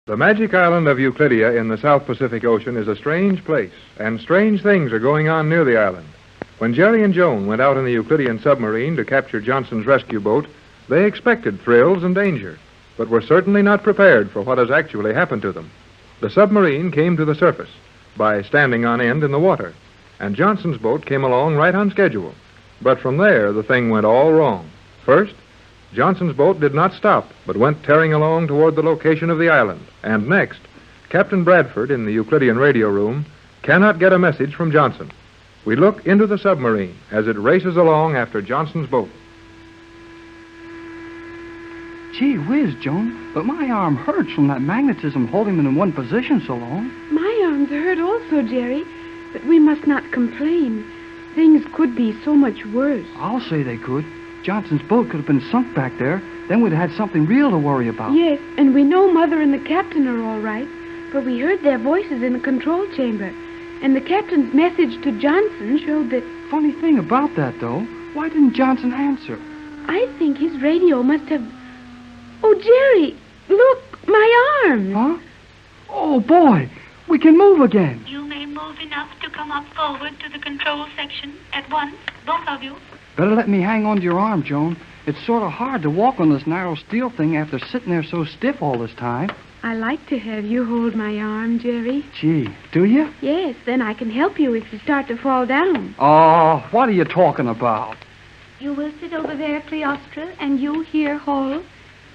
The magic island of Euclidia in the South Pacific Ocean is a strange place, and strange things are going on near the island. When Jerry and Joan went out in the Euclidean submarine to capture Johnson's rescue boat, they expected thrills and danger, but were certainly not prepared for what has actually happened to them. The submarine came to the surface by standing on end in the water, and Johnson's boat came along right on schedule. But from there, the thing went all wrong. First, Johnson's boat did not stop, but went tearing along toward the location of the island. And next, Captain Bradford in the Euclidean radio room cannot get a message from Johnson. We look into the submarine as it races along after Johnson's boat. Gee whiz, Joan, but my arm hurts from that magnetism holding it in one position so long. My arms hurt also, Jerry, but we must not complain. Things could be so much worse. I'll say they could. Johnson's boat could have been sunk back there. Then we'd have had something real to worry about. Yes, and we know Mother and the captain are all right, for we heard their voices in the control chamber. And the captain's message to Johnson showed that... Funny thing about that, though, why didn't Johnson answer? I think his radio must have... Oh, Jerry, look, my arm. Huh? Oh, boy, we can move again. You may move enough to come up forward to the control section at once, both of you. Better let me hang on to your arm, Joan. It's sort of hard to walk on this narrow steel thing after sitting there so stiff all this time. I like to have you hold my arm, Jerry. Gee, do you? Yes, then I can help you if you start to fall down. Oh, what are you talking about? You will sit over there, Cleostra, and you here, Hall.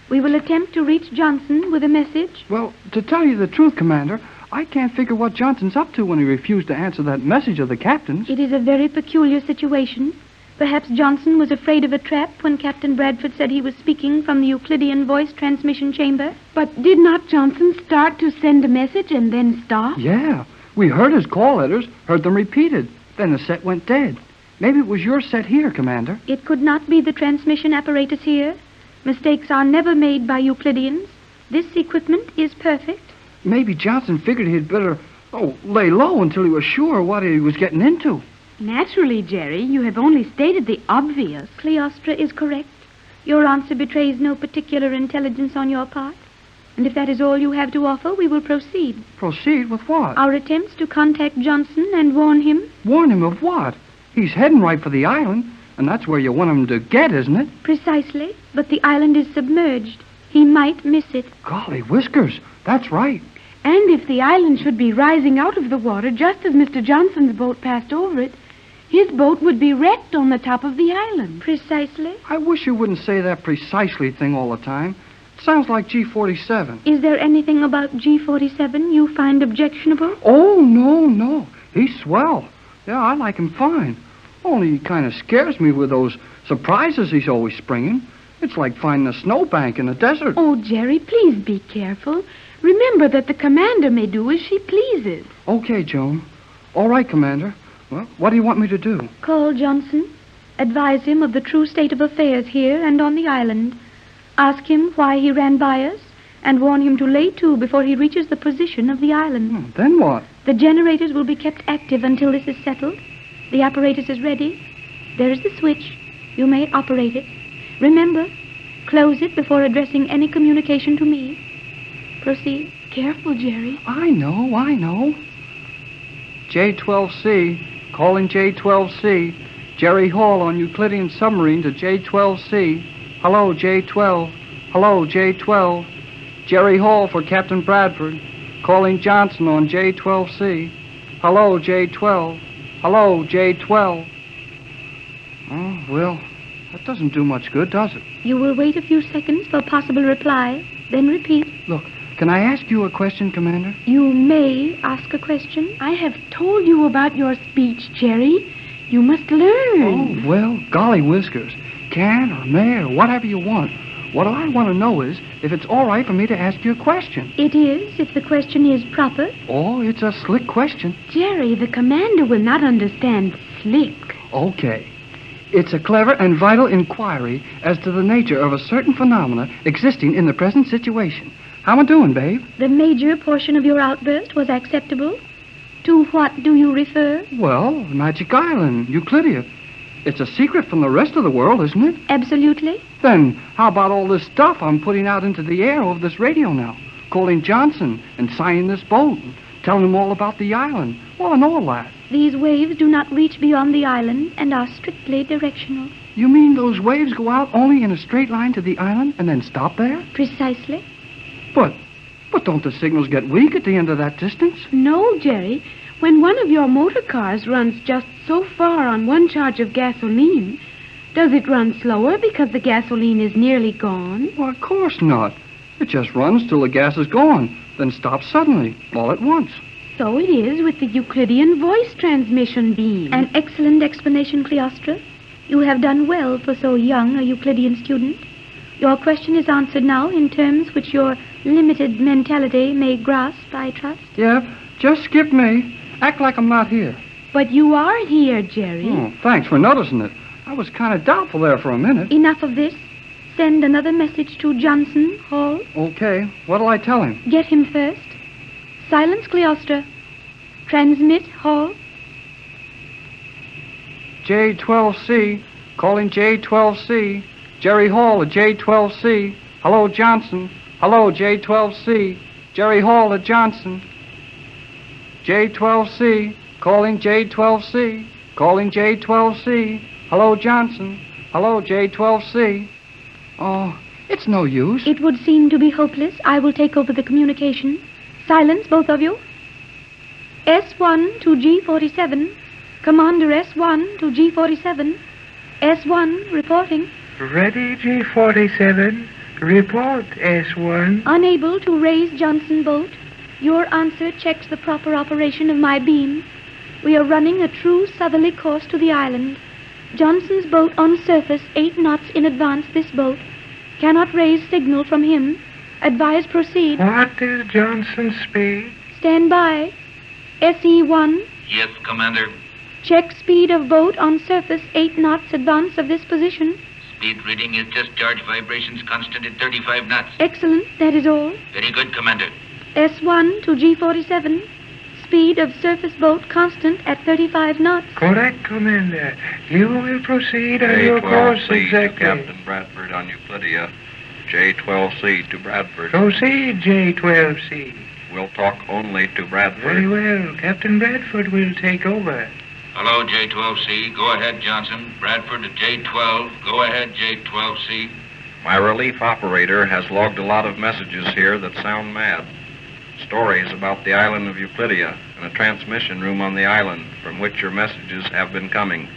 We will attempt to reach Johnson with a message. Well, to tell you the truth, Commander, I can't figure what Johnson's up to when he refused to answer that message of the captain's. It is a very peculiar situation. Perhaps Johnson was afraid of a trap when Captain Bradford said he was speaking from the Euclidean voice transmission chamber. But did not Johnson start to send a message and then stop? Yeah, we heard his call letters, heard them repeated. Then the set went dead. Maybe it was your set here, Commander. It could not be the transmission apparatus here. Mistakes are never made by Euclideans. This equipment is perfect. Maybe Johnson figured he'd better, lay low until he was sure what he was getting into. Naturally, Jerry, you have only stated the obvious. Cleostra is correct. Your answer betrays no particular intelligence on your part. And if that is all you have to offer, we will proceed. Proceed with what? Our attempts to contact Johnson and warn him. Warn him of what? He's heading right for the island, and that's where you want him to get, isn't it? Precisely, but the island is submerged. He might miss it. Golly whiskers, that's right. And if the island should be rising out of the water just as Mr. Johnson's boat passed over it, his boat would be wrecked on the top of the island. Precisely. I wish you wouldn't say that precisely thing all the time. It sounds like G-47. Is there anything about G-47 you find objectionable? Oh, no. He's swell. Yeah, I like him fine. Only he kind of scares me with those surprises he's always springing. It's like finding a snowbank in the desert. Oh, Jerry, please be careful. Remember that the commander may do as she pleases. Okay, Joan. All right, Commander. Well, what do you want me to do? Call Johnson. Advise him of the true state of affairs here and on the island. Ask him why he ran by us, and warn him to lay to before he reaches the position of the island. Then what? The generators will be kept active until this is settled. The apparatus is ready. There is the switch. You may operate it. Remember, close it before addressing any communication to me. Proceed. Careful, Jerry. I know. J-12C. Calling J-12C. Jerry Hall on Euclidean submarine to J-12C. Hello, J-12. Hello, J-12. Jerry Hall for Captain Bradford. Calling Johnson on J-12C. Hello, J-12. Hello, J-12. Oh, well, that doesn't do much good, does it? You will wait a few seconds for possible reply, then repeat. Look, can I ask you a question, Commander? You may ask a question. I have told you about your speech, Jerry. You must learn. Oh, well, golly whiskers. Can or may or whatever you want. What I want to know is if it's all right for me to ask you a question. It is, if the question is proper. Oh, it's a slick question. Jerry, the commander will not understand slick. Okay. It's a clever and vital inquiry as to the nature of a certain phenomena existing in the present situation. How am I doing, babe? The major portion of your outburst was acceptable. To what do you refer? Well, Magic Island, Euclidia. It's a secret from the rest of the world, isn't it? Absolutely. Then how about all this stuff I'm putting out into the air over this radio now? calling Johnson and signing this boat and telling him all about the island. Well, and all that. These waves do not reach beyond the island and are strictly directional. You mean those waves go out only in a straight line to the island and then stop there? Precisely. But don't the signals get weak at the end of that distance? No, Jerry. When one of your motor cars runs just so far on one charge of gasoline, does it run slower because the gasoline is nearly gone? Well, of course not. It just runs till the gas is gone, then stops suddenly, all at once. So it is with the Euclidean voice transmission beam. An excellent explanation, Cleostra. You have done well for so young a Euclidean student. Your question is answered now in terms which your limited mentality may grasp, I trust. Yeah, just skip me. Act like I'm not here. But you are here, Jerry. Oh, thanks for noticing it. I was kind of doubtful there for a minute. Enough of this. Send another message to Johnson, Hall. Okay, what'll I tell him? Get him first. Silence, Cleostra. Transmit, Hall. J12C, calling J12C. Jerry Hall at J12C. Hello, Johnson. Hello, J12C. Jerry Hall at Johnson. J12C, calling J12C. Calling J12C. Hello, Johnson. Hello, J12C. Oh, it's no use. It would seem to be hopeless. I will take over the communication. Silence, both of you. S1 to G47. Commander S1 to G47. S1 reporting. Ready, G47. Report, S1. Unable to raise Johnson boat. Your answer checks the proper operation of my beam. We are running a true southerly course to the island. Johnson's boat on surface 8 knots in advance this boat. Cannot raise signal from him. Advise proceed. What is Johnson's speed? Stand by. SE1. Yes, Commander. Check speed of boat on surface 8 knots advance of this position. Speed reading is discharge vibrations constant at 35 knots. Excellent. That is all. Very good, Commander. S1 to G47. Speed of surface boat constant at 35 knots. Correct, Commander. You will proceed on your course J12C to exactly. Captain Bradford on Euclidia. J12C to Bradford. Proceed, J12C. We'll talk only to Bradford. Very well. Captain Bradford will take over. Hello, J12C. Go ahead, Johnson. Bradford to J12. Go ahead, J12C. My relief operator has logged a lot of messages here that sound mad. Stories about the island of Euclidia and a transmission room on the island from which your messages have been coming.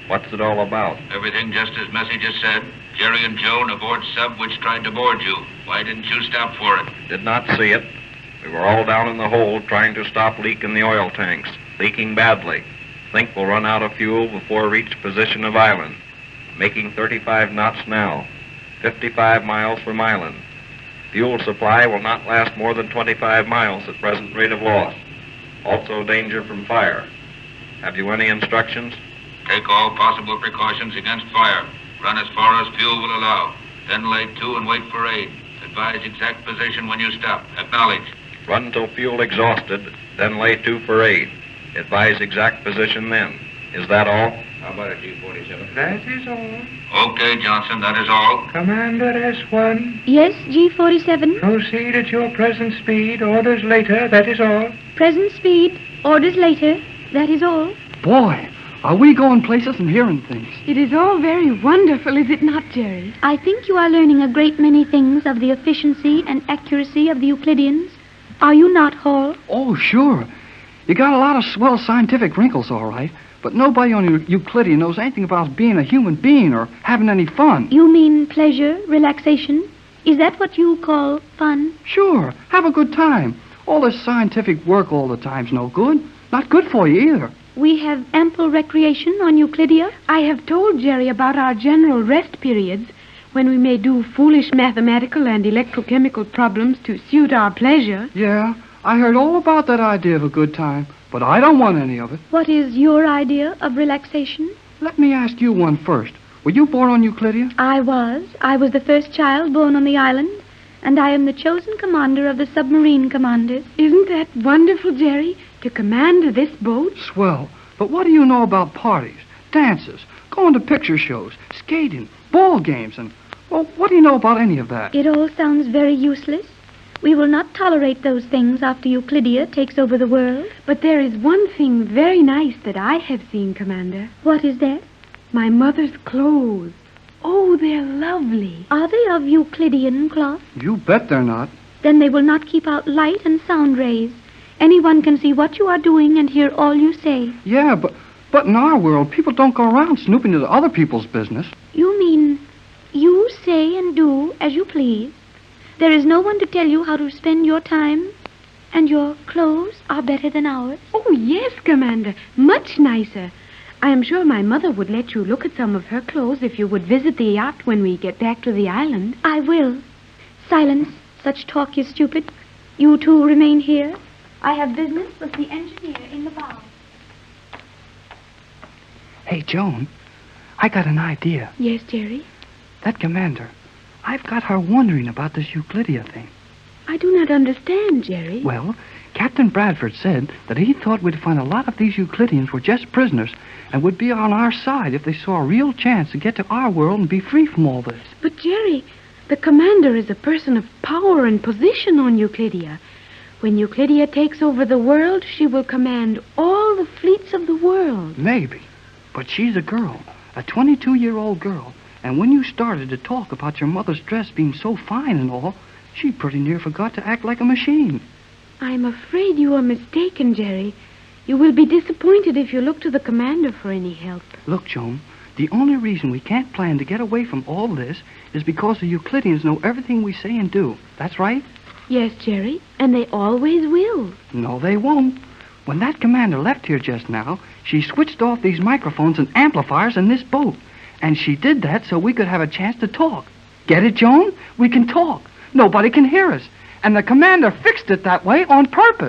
What's it all about? Everything just as messages said. Jerry and Joan aboard sub which tried to board you. Why didn't you stop for it? Did not see it. We were all down in the hold trying to stop leak in the oil tanks. Leaking badly. Think we'll run out of fuel before we reach position of island. Making 35 knots now. 55 miles from island. Fuel supply will not last more than 25 miles at present rate of loss. Also danger from fire. Have you any instructions? Take all possible precautions against fire. Run as far as fuel will allow. Then lay to and wait for aid. Advise exact position when you stop. Acknowledge. Run till fuel exhausted, then lay to for aid. Advise exact position then. Is that all? How about a G47? That is all. Okay, Johnson, that is all. Commander S1. Yes, G47. Proceed at your present speed. Orders later. That is all. Present speed. Orders later. That is all. Boy, are we going places and hearing things. It is all very wonderful, is it not, Jerry? I think you are learning a great many things of the efficiency and accuracy of the Euclideans. Are you not, Hall? Oh, sure. You got a lot of swell scientific wrinkles, all right. But nobody on Euclidean knows anything about being a human being or having any fun. You mean pleasure, relaxation? Is that what you call fun? Sure. Have a good time. All this scientific work all the time's no good. Not good for you either. We have ample recreation on Euclidia. I have told Jerry about our general rest periods when we may do foolish mathematical and electrochemical problems to suit our pleasure. Yeah, I heard all about that idea of a good time, but I don't want any of it. What is your idea of relaxation? Let me ask you one first. Were you born on Euclidia? I was. I was the first child born on the island, and I am the chosen commander of the submarine commanders. Isn't that wonderful, Jerry, to command this boat? Swell. But what do you know about parties, dances, going to picture shows, skating, ball games, and, well, what do you know about any of that? It all sounds very useless. We will not tolerate those things after Euclidia takes over the world. But there is one thing very nice that I have seen, Commander. What is that? My mother's clothes. Oh, they're lovely. Are they of Euclidean cloth? You bet they're not. Then they will not keep out light and sound rays. Anyone can see what you are doing and hear all you say. Yeah, but in our world, people don't go around snooping into other people's business. You mean you say and do as you please? There is no one to tell you how to spend your time, and your clothes are better than ours? Oh, yes, Commander. Much nicer. I am sure my mother would let you look at some of her clothes if you would visit the yacht when we get back to the island. I will. Silence. Such talk is stupid. You two remain here. I have business with the engineer in the bow. Hey, Joan, I got an idea. Yes, Jerry? That commander, I've got her wondering about this Euclidia thing. I do not understand, Jerry. Well, Captain Bradford said that he thought we'd find a lot of these Euclideans were just prisoners and would be on our side if they saw a real chance to get to our world and be free from all this. But, Jerry, the commander is a person of power and position on Euclidia. When Euclidia takes over the world, she will command all the fleets of the world. Maybe. But she's a girl, a 22-year-old girl. And when you started to talk about your mother's dress being so fine and all, she pretty near forgot to act like a machine. I'm afraid you are mistaken, Jerry. You will be disappointed if you look to the commander for any help. Look, Joan, the only reason we can't plan to get away from all this is because the Euclideans know everything we say and do. That's right? Yes, Jerry, and they always will. No, they won't. When that commander left here just now, she switched off these microphones and amplifiers in this boat. And she did that so we could have a chance to talk. Get it, Joan? We can talk. Nobody can hear us. And the commander fixed it that way on purpose.